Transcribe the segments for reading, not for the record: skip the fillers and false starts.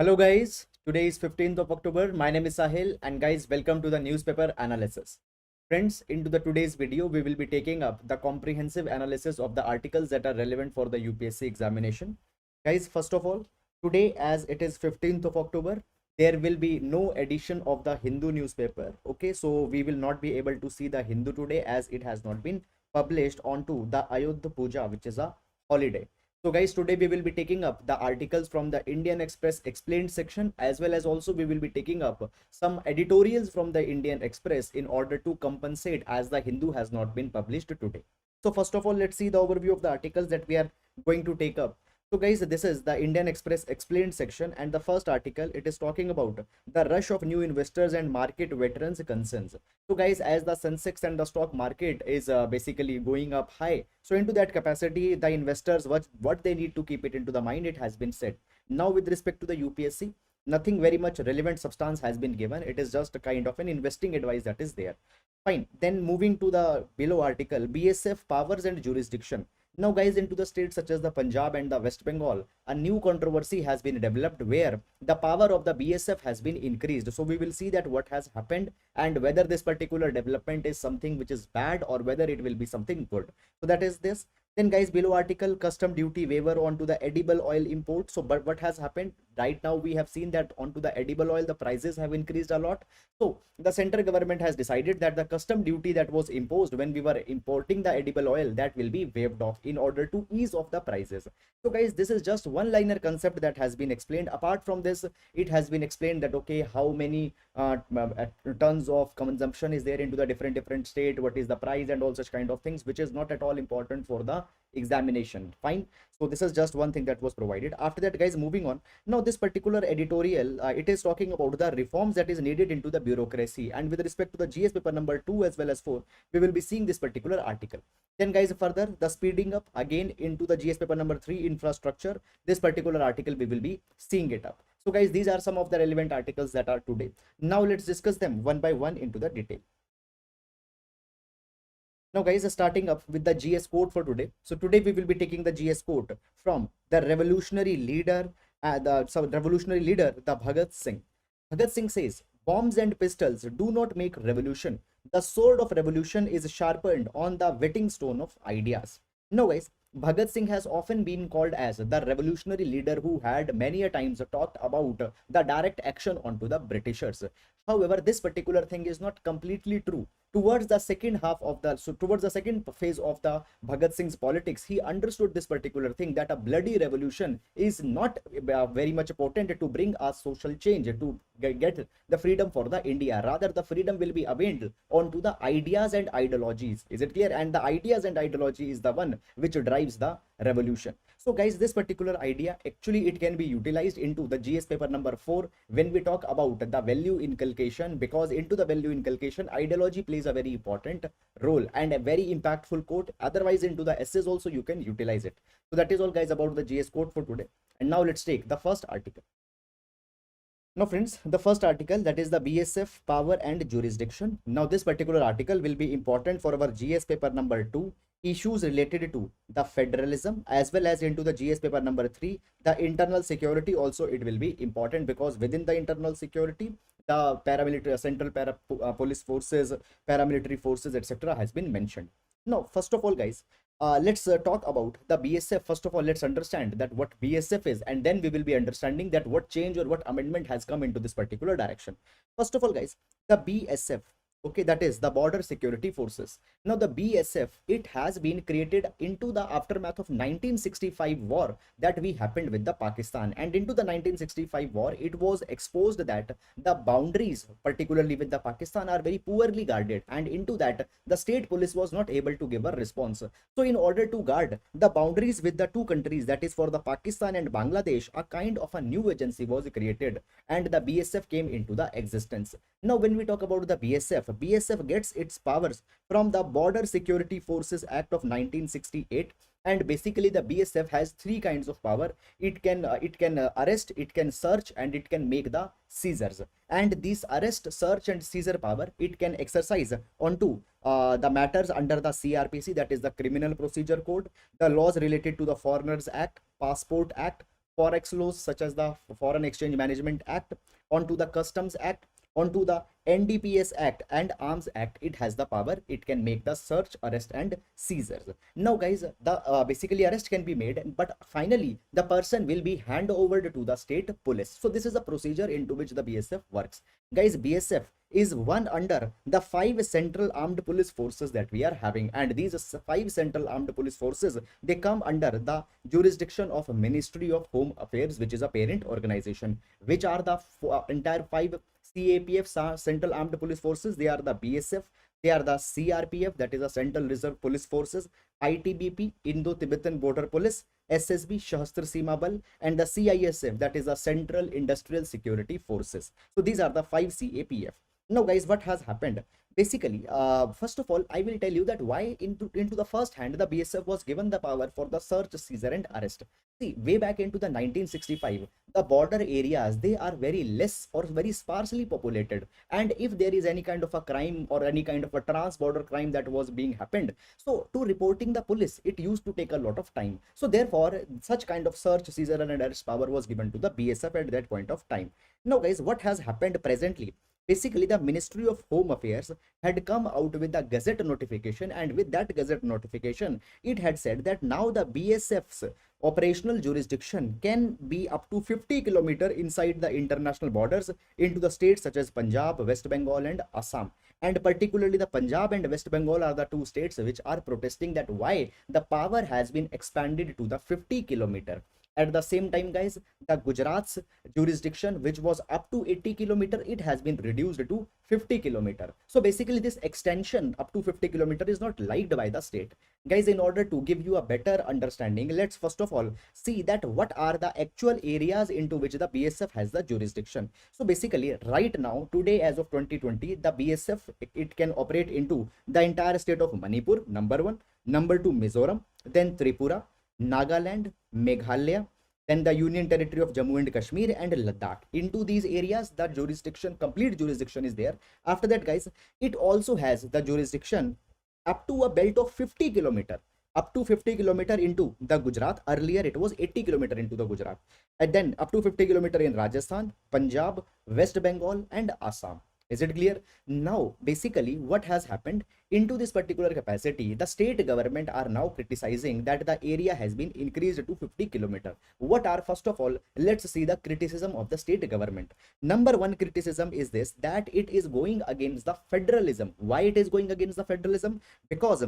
Hello guys, today is 15th of October. My name is Sahil and guys welcome to the newspaper analysis. Friends, into the today's video we will be taking up the comprehensive analysis of the articles that are relevant for the UPSC examination. Guys, first of all, today as it is 15th of October, there will be no edition of the Hindu newspaper. Okay, so we will not be able to see the Hindu today as it has not been published onto the Ayodhya Puja, which is a holiday. So guys, today we will be taking up the articles from the Indian Express explained section, as well as also we will be taking up some editorials from the Indian Express in order to compensate as the Hindu has not been published today. So first of all, let's see the overview of the articles that we are going to take up. So guys, this is the Indian Express explained section, and the first article, it is talking about the rush of new investors and market veterans concerns. So guys, as the Sensex and the stock market is basically going up high, so into that capacity, the investors, what they need to keep it into the mind, it has been said. Now with respect to the UPSC, nothing very much relevant substance has been given. It is just a kind of an investing advice that is there. Fine. Then moving to the below article, BSF powers and jurisdiction. Now guys, into the states such as the Punjab and the West Bengal, a new controversy has been developed where the power of the BSF has been increased. So we will see that what has happened and whether this particular development is something which is bad or whether it will be something good. So that is this. Then guys, below article, custom duty waiver onto the edible oil import. So but what has happened right now, we have seen that onto the edible oil the prices have increased a lot. So the central government has decided that the custom duty that was imposed when we were importing the edible oil, that will be waived off in order to ease off the prices. So guys, this is just one liner concept that has been explained. Apart from this, it has been explained that okay, how many tons of consumption is there into the different state, what is the price and all such kind of things, which is not at all important for the examination. Fine. So this is just one thing that was provided. After that guys, moving on, now this particular editorial, it is talking about the reforms that is needed into the bureaucracy, and with respect to the GS paper number 2 as well as 4, we will be seeing this particular article. Then guys, further the speeding up again into the GS paper number 3 infrastructure, this particular article we will be seeing it up. So guys, these are some of the relevant articles that are today. Now let's discuss them one by one into the detail. Now guys, starting up with the GS code for today. So today we will be taking the GS code from the revolutionary leader, the Bhagat Singh. Bhagat Singh says, bombs and pistols do not make revolution. The sword of revolution is sharpened on the whetting stone of ideas. Now guys, Bhagat Singh has often been called as the revolutionary leader who had many a times talked about the direct action onto the Britishers. However, this particular thing is not completely true. Towards the second phase of the Bhagat Singh's politics, he understood this particular thing, that a bloody revolution is not very much potent to bring a social change, to get the freedom for the India. Rather, the freedom will be availed onto the ideas and ideologies. Is it clear? And the ideas and ideology is the one which drives the revolution. So guys, this particular idea actually it can be utilized into the GS paper number 4 when we talk about the value inculcation, because into the value inculcation ideology plays a very important role and a very impactful quote. Otherwise into the essays also you can utilize it. So that is all guys about the GS code for today. And now let's take the first article. Now friends, the first article, that is the BSF power and jurisdiction. Now this particular article will be important for our GS paper number 2, issues related to the federalism, as well as into the GS paper number 3, the internal security. Also it will be important because within the internal security, the paramilitary, central police forces, paramilitary forces, etc. has been mentioned. Now first of all guys, let's talk about the BSF. First of all, let's understand that what BSF is, and then we will be understanding that what change or what amendment has come into this particular direction. First of all guys, the BSF, okay, that is the border security forces. Now the BSF, it has been created into the aftermath of 1965 war that we happened with the Pakistan, and into the 1965 war it was exposed that the boundaries particularly with the Pakistan are very poorly guarded, and into that the state police was not able to give a response. So in order to guard the boundaries with the two countries, that is for the Pakistan and Bangladesh, a kind of a new agency was created and the BSF came into the existence. Now when we talk about the BSF gets its powers from the Border Security Forces Act of 1968, and basically the BSF has three kinds of power. It can arrest, it can search, and it can make the seizures. And this arrest, search and seizure power it can exercise onto the matters under the CRPC, that is the Criminal Procedure Code, the laws related to the Foreigners Act, Passport Act, forex laws such as the Foreign Exchange Management Act, onto the Customs Act, onto the NDPS Act and Arms Act. It has the power. It can make the search, arrest, and seizures. Now, guys, the basically arrest can be made, but finally the person will be hand over to the state police. So this is a procedure into which the BSF works. Guys, BSF is one under the 5 central armed police forces that we are having, and these 5 central armed police forces, they come under the jurisdiction of Ministry of Home Affairs, which is a parent organization. Which are the entire 5 CAPF Central Armed Police Forces? They are the BSF, they are the CRPF, that is the Central Reserve Police Forces, ITBP, Indo-Tibetan Border Police, SSB, Shastra Seema Bal, and the CISF, that is the Central Industrial Security Forces. So these are the 5 CAPF. Now, guys, what has happened? Basically, first of all, I will tell you that why into the first hand the BSF was given the power for the search, seizure, and arrest. See, way back into the 1965, the border areas, they are very less or very sparsely populated, and if there is any kind of a crime or any kind of a trans-border crime that was being happened, so to reporting the police, it used to take a lot of time. So therefore, such kind of search, seizure, and arrest power was given to the BSF at that point of time. Now, guys, what has happened presently? Basically, the Ministry of Home Affairs had come out with a gazette notification, and with that gazette notification, it had said that now the BSF's operational jurisdiction can be up to 50 kilometers inside the international borders into the states such as Punjab, West Bengal, and Assam. And particularly the Punjab and West Bengal are the 2 states which are protesting that why the power has been expanded to the 50 kilometer. At the same time, guys, the Gujarat's jurisdiction, which was up to 80 kilometer, it has been reduced to 50 kilometer. So basically, this extension up to 50 kilometer is not liked by the state. Guys, in order to give you a better understanding, let's first of all see that what are the actual areas into which the BSF has the jurisdiction. So basically, right now, today, as of 2020, the BSF, it can operate into the entire state of Manipur, number 1, number 2, Mizoram, then Tripura, Nagaland, Meghalaya, then the Union Territory of Jammu and Kashmir, and Ladakh. Into these areas, the jurisdiction, complete jurisdiction is there. After that, guys, it also has the jurisdiction up to a belt of 50 kilometer. Up to 50 kilometer into the Gujarat. Earlier, it was 80 kilometer into the Gujarat. And then up to 50 kilometer in Rajasthan, Punjab, West Bengal, and Assam. Is it clear? Now, basically, what has happened into this particular capacity, the state government are now criticizing that the area has been increased to 50 kilometer. What are, first of all, let's see the criticism of the state government. Number 1 criticism is this, that it is going against the federalism. Why it is going against the federalism? Because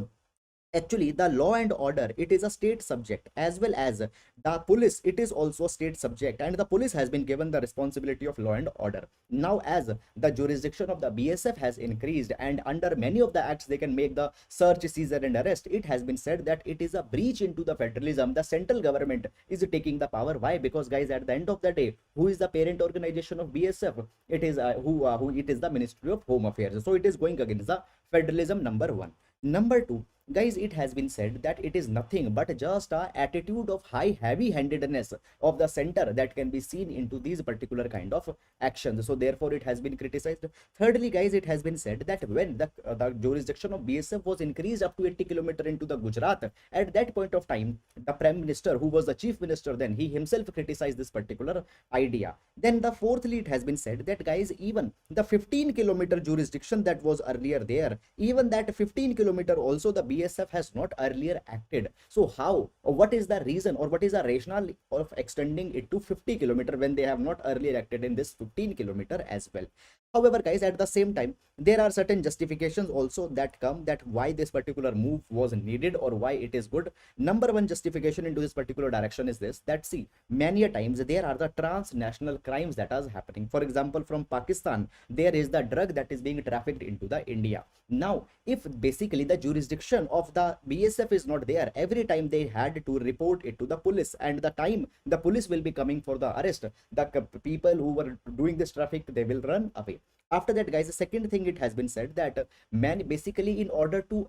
actually the law and order, it is a state subject, as well as the police, it is also a state subject, and the police has been given the responsibility of law and order. Now, as the jurisdiction of the BSF has increased, and under many of the acts they can make the search, seizure, and arrest, it has been said that it is a breach into the federalism. The central government is taking the power. Why? Because, guys, at the end of the day, who is the parent organization of BSF? It is who it is the Ministry of Home Affairs. So it is going against the federalism, number 1. Number 2, guys, it has been said that it is nothing but just a attitude of high heavy-handedness of the center that can be seen into these particular kind of actions. So therefore, it has been criticized. Thirdly, guys, it has been said that when the jurisdiction of BSF was increased up to 80 kilometer into the Gujarat, at that point of time, the Prime Minister, who was the Chief Minister then, he himself criticized this particular idea. Then the fourthly, it has been said that, guys, even the 15 kilometer jurisdiction that was earlier there, even that 15 kilometer also the BSF has not earlier acted. So how, or what is the reason, or what is the rationale of extending it to 50 kilometer when they have not earlier acted in this 15 kilometer as well? However, guys, at the same time, there are certain justifications also that come that why this particular move was needed or why it is good. Number 1 justification into this particular direction is this, that see, many a times there are the transnational crimes that are happening. For example, from Pakistan, there is the drug that is being trafficked into the India. Now, if basically the jurisdiction of the BSF is not there, every time they had to report it to the police, and the time the police will be coming for the arrest, the people who were doing this traffic, they will run away. After that, guys, the second thing it has been said that man basically in order to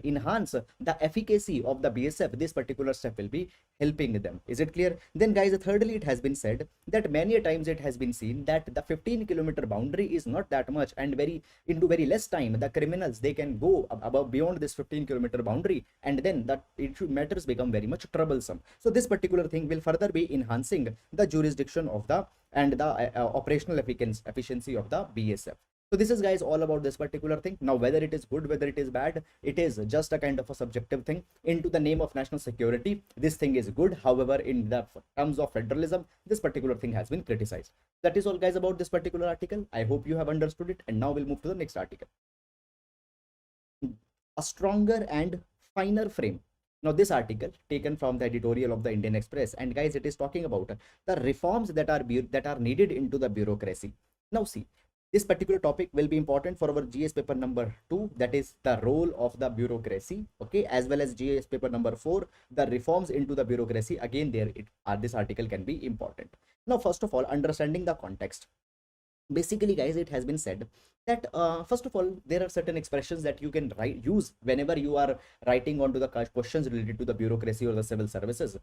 enhance the efficacy of the BSF, this particular step will be helping them. Is it clear? Then, guys, thirdly, it has been said that many a times it has been seen that the 15-kilometer boundary is not that much, and very less time the criminals they can go above beyond this 15-kilometer boundary, and then that matters become very much troublesome. So this particular thing will further be enhancing the jurisdiction of the and the operational efficiency of the BSF. So this is, guys, all about this particular thing. Now, whether it is good, whether it is bad, it is just a kind of a subjective thing. Into the name of national security, this thing is good. However, in the terms of federalism, this particular thing has been criticized. That is all, guys, about this particular article. I hope you have understood it. And now we'll move to the next article. A stronger and finer frame. Now, this article taken from the editorial of the Indian Express, and guys, it is talking about the reforms that are needed into the bureaucracy. Now, see, this particular topic will be important for our GS paper number 2, that is the role of the bureaucracy, okay, as well as GS paper number 4, the reforms into the bureaucracy. Again, this article can be important. Now, first of all, understanding the context. Basically, guys, it has been said that first of all, there are certain expressions that you can use whenever you are writing onto the questions related to the bureaucracy or the civil services.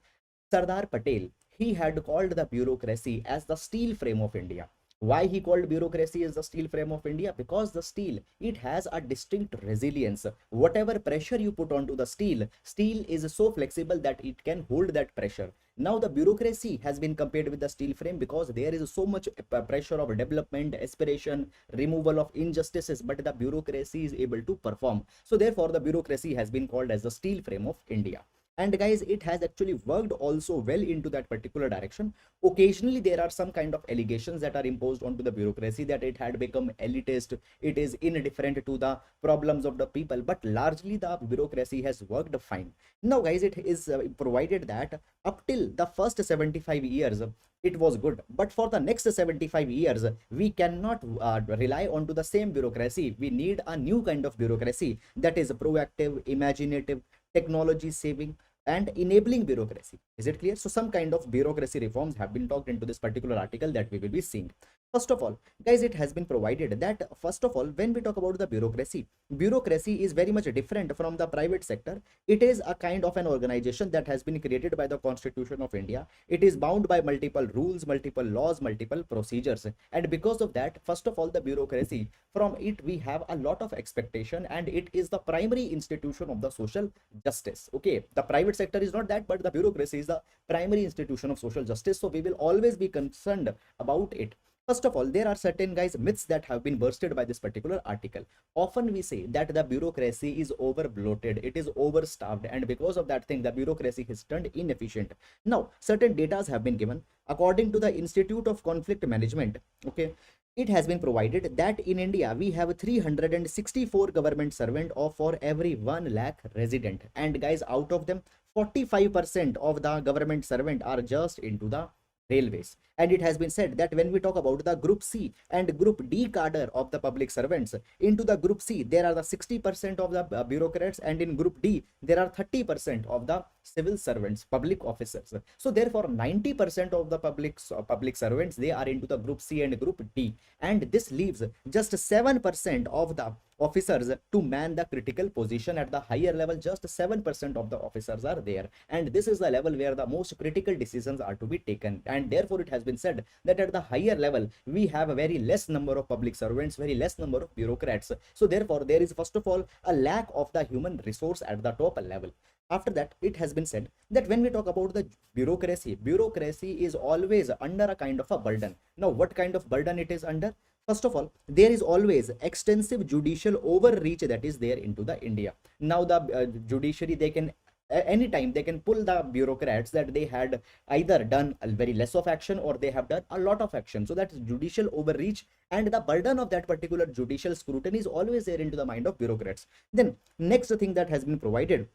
Sardar Patel, he had called the bureaucracy as the steel frame of India. Why he called bureaucracy as the steel frame of India? Because the steel, it has a distinct resilience. Whatever pressure you put onto the steel, steel is so flexible that it can hold that pressure. Now the bureaucracy has been compared with the steel frame because there is so much pressure of development, aspiration, removal of injustices, but the bureaucracy is able to perform. So therefore the bureaucracy has been called as the steel frame of India. And guys, it has actually worked also well into that particular direction. Occasionally there are some kind of allegations that are imposed onto the bureaucracy that it had become elitist, it is indifferent to the problems of the people, but largely the bureaucracy has worked fine. Now, guys, it is provided that up till the first 75 years it was good, but for the next 75 years we cannot rely onto the same bureaucracy. We need a new kind of bureaucracy that is proactive, imaginative, technology saving, and enabling bureaucracy. Is it clear? So some kind of bureaucracy reforms have been talked into this particular article that we will be seeing. First of all, guys, it has been provided that first of all, when we talk about the bureaucracy is very much different from the private sector. It is a kind of an organization that has been created by the Constitution of India. It is bound by multiple rules, multiple laws, multiple procedures, and because of that, first of all, the bureaucracy, from it we have a lot of expectation, and it is the primary institution of the social justice. Okay, the private sector is not that, but the bureaucracy is the primary institution of social justice, so we will always be concerned about it. First of all, there are certain, guys, myths that have been bursted by this particular article. Often we say that the bureaucracy is over bloated, it is overstaffed, and because of that thing, the bureaucracy is turned inefficient. Now, certain data have been given. According to the Institute of Conflict Management, okay, it has been provided that in India we have 364 government servant of for every 1 lakh resident, and guys, out of them 45% of the government servant are just into the railways. And it has been said that when we talk about the group C and group D cadre of the public servants, into the group C there are the 60% of the bureaucrats, and in group D there are 30% of the civil servants, public officers. So therefore 90% of the public servants, they are into the group C and group D, and this leaves just 7% of the officers to man the critical position at the higher level. Just 7% of the officers are there, and this is the level where the most critical decisions are to be taken. And therefore it has been said that at the higher level we have a very less number of public servants, very less number of bureaucrats. So therefore there is first of all a lack of the human resource at the top level. After that, it has been said that when we talk about the bureaucracy is always under a kind of a burden. Now, what kind of burden it is under? First of all, there is always extensive judicial overreach that is there into the India. Now, the judiciary, they can anytime they can pull the bureaucrats that they had either done a very less of action or they have done a lot of action. So that's judicial overreach, and the burden of that particular judicial scrutiny is always there into the mind of bureaucrats. Then next thing that has been provided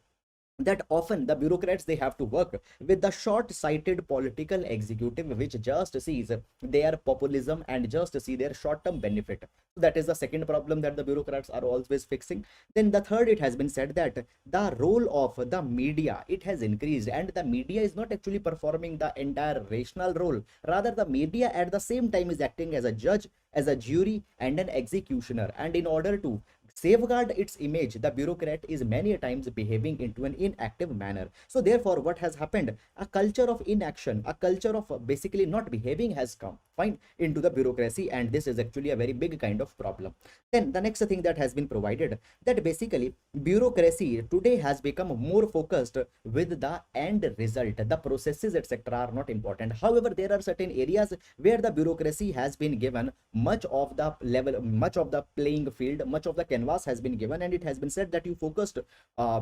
that often the bureaucrats, they have to work with the short-sighted political executive which just sees their populism and just see their short-term benefit. So that is the second problem that the bureaucrats are always fixing. Then the third, it has been said that the role of the media, it has increased, and the media is not actually performing the entire rational role. Rather, the media at the same time is acting as a judge, as a jury, and an executioner. And in order to safeguard its image, the bureaucrat is many times behaving into an inactive manner. So therefore, what has happened, a culture of inaction, a culture of basically not behaving has come fine into the bureaucracy, and this is actually a very big kind of problem. Then the next thing that has been provided, that basically bureaucracy today has become more focused with the end result. The processes etc are not important. However, there are certain areas where the bureaucracy has been given much of the level, much of the playing field, much of the canvas has been given, and it has been said that you focused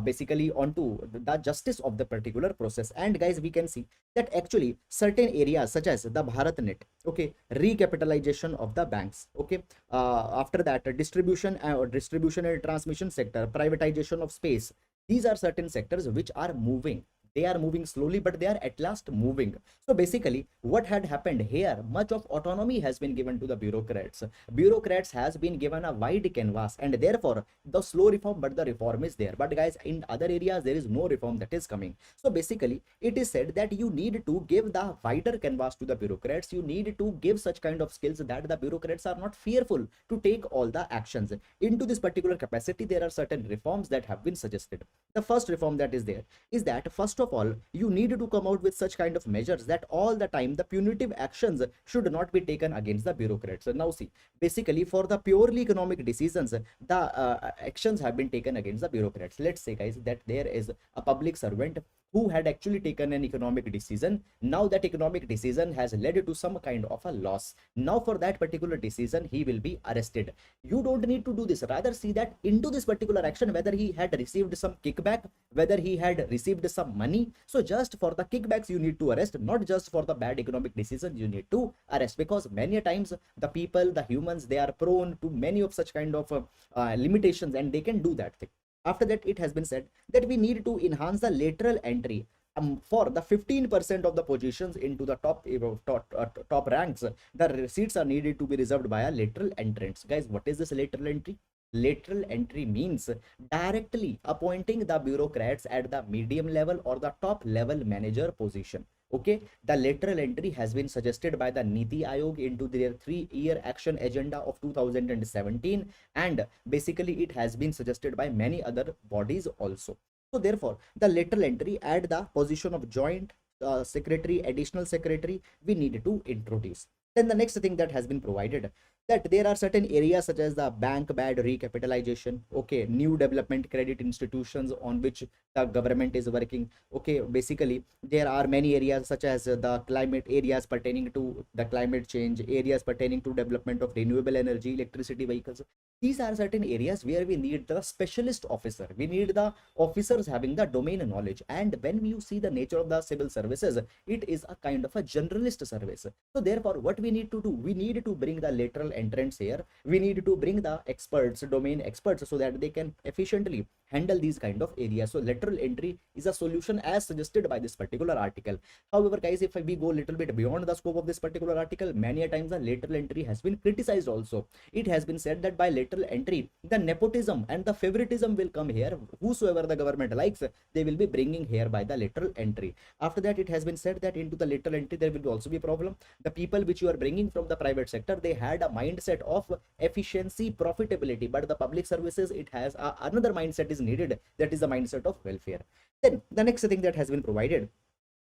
basically onto the justice of the particular process. And guys, we can see that actually certain areas such as the Bharatnet, okay, recapitalization of the banks, okay, after that distribution and transmission sector, privatization of space, these are certain sectors which are moving. They are moving slowly, but they are at last moving. So basically, what had happened here, much of autonomy has been given to the bureaucrats. Bureaucrats has been given a wide canvas, and therefore the slow reform, but the reform is there. But guys, in other areas there is no reform that is coming. So basically, it is said that you need to give the wider canvas to the bureaucrats. You need to give such kind of skills that the bureaucrats are not fearful to take all the actions. Into this particular capacity, there are certain reforms that have been suggested. The first reform that is there is that, first of all, you need to come out with such kind of measures that all the time the punitive actions should not be taken against the bureaucrats. Now see, basically for the purely economic decisions, the actions have been taken against the bureaucrats. Let's say guys that there is a public servant who had actually taken an economic decision. Now that economic decision has led to some kind of a loss. Now for that particular decision, he will be arrested. You don't need to do this. Rather see that into this particular action, whether he had received some kickback, whether he had received some money. So just for the kickbacks, you need to arrest, not just for the bad economic decisions you need to arrest, because many times the people, the humans, they are prone to many of such kind of limitations, and they can do that thing. After that, it has been said that we need to enhance the lateral entry for the 15% of the positions into the top ranks. The seats are needed to be reserved by a lateral entrants. Guys, what is this lateral entry? Lateral entry means directly appointing the bureaucrats at the medium level or the top level manager position. Okay, the lateral entry has been suggested by the Niti Aayog into their 3-year action agenda of 2017, and basically it has been suggested by many other bodies also. So therefore, the lateral entry at the position of joint secretary, additional secretary, we need to introduce. Then the next thing that has been provided, that there are certain areas such as the bank bad recapitalization, okay, new development credit institutions on which the government is working. Okay, basically there are many areas such as the climate, areas pertaining to the climate change, areas pertaining to development of renewable energy, electricity vehicles. These are certain areas where we need the specialist officer, we need the officers having the domain knowledge. And when you see the nature of the civil services, it is a kind of a generalist service. So therefore, what we need to do, we need to bring the lateral entrants here, we need to bring the experts, domain experts, so that they can efficiently handle these kind of areas. So lateral entry is a solution as suggested by this particular article. However guys, if we go a little bit beyond the scope of this particular article, many a times the lateral entry has been criticized also. It has been said that by lateral entry, the nepotism and the favoritism will come here. Whosoever the government likes, they will be bringing here by the lateral entry. After that, it has been said that into the lateral entry there will also be a problem. The people which you are bringing from the private sector, they had a mindset of efficiency, profitability, but the public services, it has another mindset is needed, that is the mindset of welfare. Then the next thing that has been provided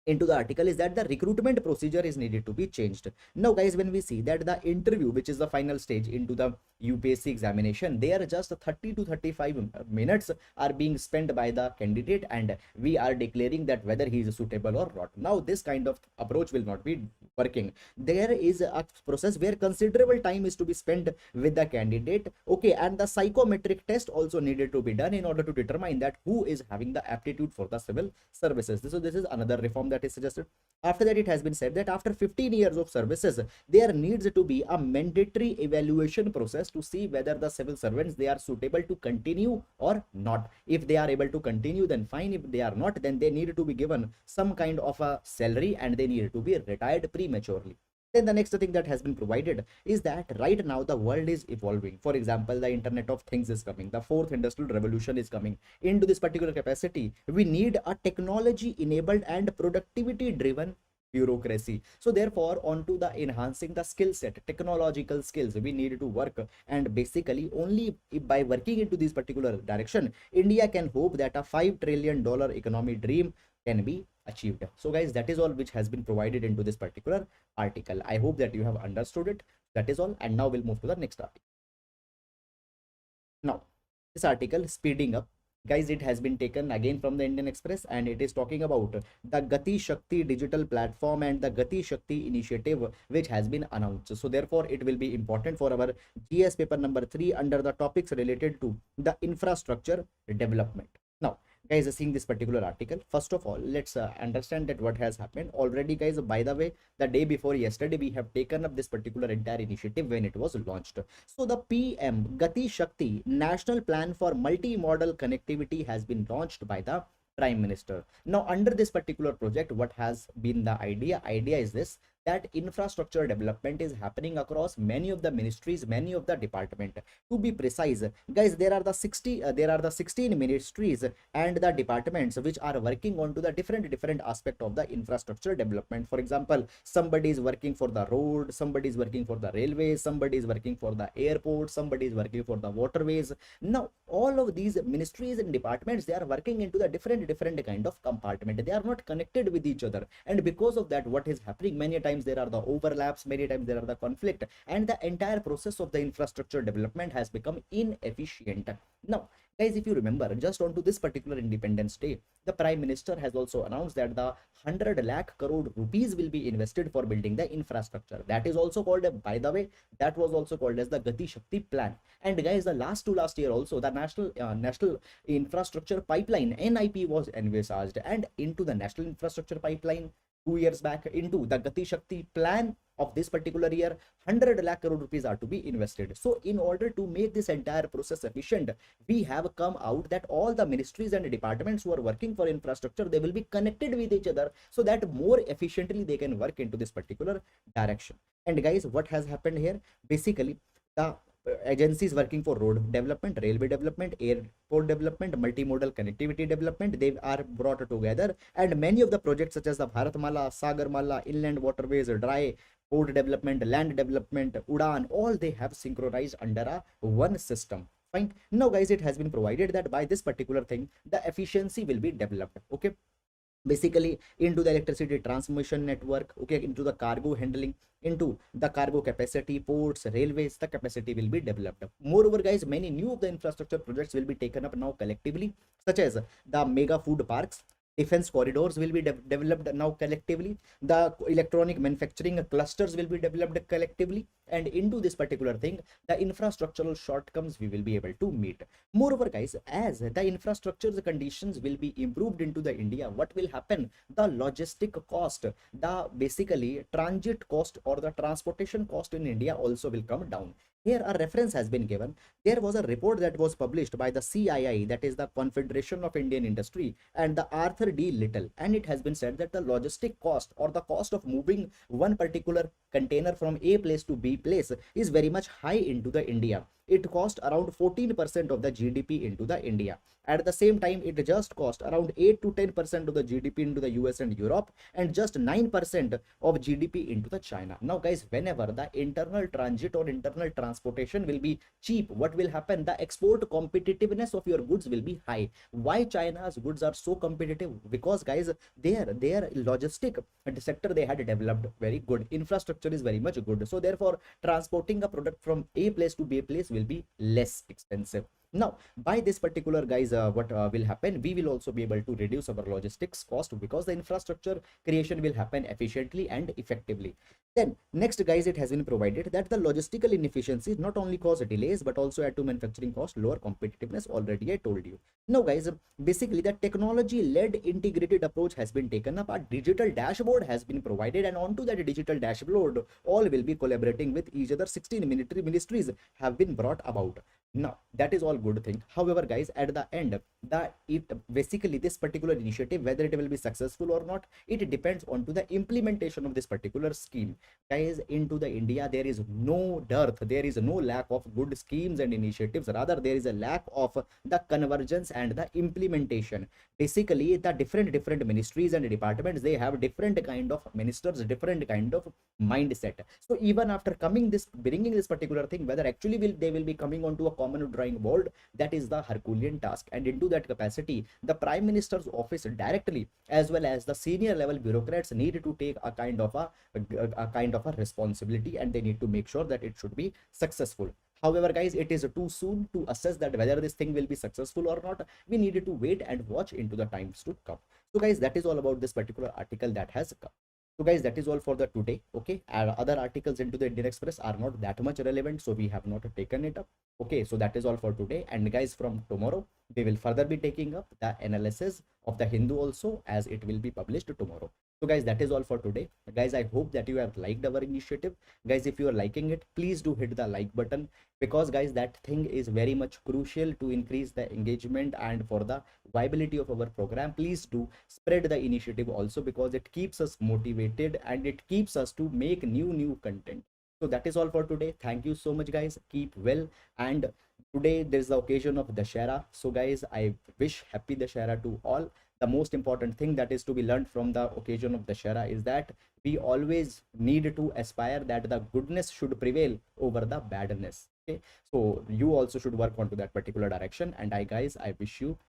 into the article is that the recruitment procedure is needed to be changed. Now guys, when we see that the interview, which is the final stage into the UPSC examination, there just 30 to 35 minutes are being spent by the candidate, and we are declaring that whether he is suitable or not. Now this kind of approach will not be working. There is a process where considerable time is to be spent with the candidate, okay, and the psychometric test also needed to be done in order to determine that who is having the aptitude for the civil services. So this is another reform that is suggested. After that, it has been said that after 15 years of services, there needs to be a mandatory evaluation process to see whether the civil servants, they are suitable to continue or not. If they are able to continue, then fine. If they are not, then they need to be given some kind of a salary and they need to be retired prematurely. Then the next thing that has been provided is that right now the world is evolving. For example, the internet of things is coming, the fourth industrial revolution is coming. Into this particular capacity, we need a technology enabled and productivity driven bureaucracy. So therefore, onto the enhancing the skill set, technological skills, we need to work. And basically only by working into this particular direction, India can hope that a $5 trillion economy dream can be achieved. So guys, that is all which has been provided into this particular article. I hope that you have understood it. That is all. And now we'll move to the next article. Now, this article, speeding up, guys, it has been taken again from the Indian Express, and it is talking about the Gati Shakti digital platform and the Gati Shakti initiative which has been announced. So therefore, it will be important for our GS paper number 3 under the topics related to the infrastructure development. Now, guys, seeing this particular article, first of all, let's understand that what has happened already. Guys, by the way, the day before yesterday, we have taken up this particular entire initiative when it was launched. So the PM Gati Shakti National Plan for Multimodal Connectivity has been launched by the Prime Minister. Now, under this particular project, what has been the idea? Idea is this, that infrastructure development is happening across many of the ministries, many of the department. To be precise, guys, there are the 16 ministries and the departments which are working on to the different aspect of the infrastructure development. For example, somebody is working for the road, somebody is working for the railways, somebody is working for the airport, somebody is working for the waterways. Now, all of these ministries and departments, they are working into the different kind of compartment. They are not connected with each other, and because of that, what is happening, many times there are the overlaps, many times there are the conflict, and the entire process of the infrastructure development has become inefficient. Now, guys, if you remember, just onto this particular Independence Day, the Prime Minister has also announced that the 100 lakh crore rupees will be invested for building the infrastructure. That is also called, by the way, that was also called as the Gati Shakti plan. And guys, the last year also, the national infrastructure pipeline NIP was envisaged, and into the national infrastructure pipeline 2 years back, into the Gati Shakti plan of this particular year, 100 lakh crore rupees are to be invested. So in order to make this entire process efficient, we have come out that all the ministries and departments who are working for infrastructure, they will be connected with each other so that more efficiently they can work into this particular direction. And guys, what has happened here? Basically, the agencies working for road development, railway development, airport development, multimodal connectivity development, they are brought together, and many of the projects such as the Bharatmala, Sagarmala, inland waterways, dry port development, land development, Udan, all they have synchronized under a one system. Fine. Now, guys, it has been provided that by this particular thing, the efficiency will be developed. Okay. Basically, into the electricity transmission network, okay, into the cargo handling, into the cargo capacity, ports, railways, the capacity will be developed. Moreover, guys, many new of the infrastructure projects will be taken up now collectively, such as the mega food parks, defense corridors will be developed now collectively, the electronic manufacturing clusters will be developed collectively, and into this particular thing, the infrastructural shortcomings we will be able to meet. Moreover, guys, as the infrastructure conditions will be improved into the India, what will happen? The logistic cost, the basically transit cost or the transportation cost in India also will come down. Here a reference has been given. There was a report that was published by the CII, that is the Confederation of Indian Industry, and the Arthur D. Little, and it has been said that the logistic cost or the cost of moving one particular container from A place to B place is very much high into the India. It cost around 14% of the GDP into the India. At the same time, it just cost around 8 to 10% of the GDP into the US and Europe, and just 9% of GDP into the China. Now, guys, whenever the internal transit or internal transportation will be cheap, what will happen? The export competitiveness of your goods will be high. Why China's goods are so competitive? Because, guys, their logistic sector, they had developed very good. Infrastructure is very much good. So therefore, transporting a product from A place to B place will be less expensive. Now by this particular guys, what will happen, we will also be able to reduce our logistics cost because the infrastructure creation will happen efficiently and effectively. Then next guys, it has been provided that the logistical inefficiencies not only cause delays but also add to manufacturing cost, lower competitiveness. Already I told you. Now guys, basically the technology led integrated approach has been taken up. A digital dashboard has been provided, and onto that digital dashboard all will be collaborating with each other. 16 military ministries have been brought about. Now that is all good thing. However guys, at the end, that it basically this particular initiative, whether it will be successful or not, it depends on to the implementation of this particular scheme. Guys, into the India there is no dearth, there is no lack of good schemes and initiatives, rather there is a lack of the convergence and the implementation. Basically the different ministries and departments, they have different kind of ministers, different kind of mindset. So even after coming this, bringing this particular thing, whether actually will they will be coming onto a common drawing board, that is the Herculean task. And into that capacity, the Prime Minister's office directly, as well as the senior level bureaucrats, need to take a kind of a kind of a responsibility, and they need to make sure that it should be successful. However guys, it is too soon to assess that whether this thing will be successful or not. We needed to wait and watch into the times to come. So guys, that is all about this particular article that has come. So guys, that is all for the today. Okay, other articles into the Indian Express are not that much relevant, so we have not taken it up. Okay, so that is all for today, and guys, from tomorrow we will further be taking up the analysis of the Hindu also, as it will be published tomorrow. So guys, that is all for today. Guys, I hope that you have liked our initiative. Guys, if you are liking it, please do hit the like button, because guys, that thing is very much crucial to increase the engagement and for the viability of our program. Please do spread the initiative also, because it keeps us motivated and it keeps us to make new content. So that is all for today. Thank you so much guys, keep well. And today there's the occasion of Dashera, so guys, I wish happy Dashera to all. The most important thing that is to be learned from the occasion of Dashera is that we always need to aspire that the goodness should prevail over the badness. Okay, so you also should work onto that particular direction. And I guys, I wish you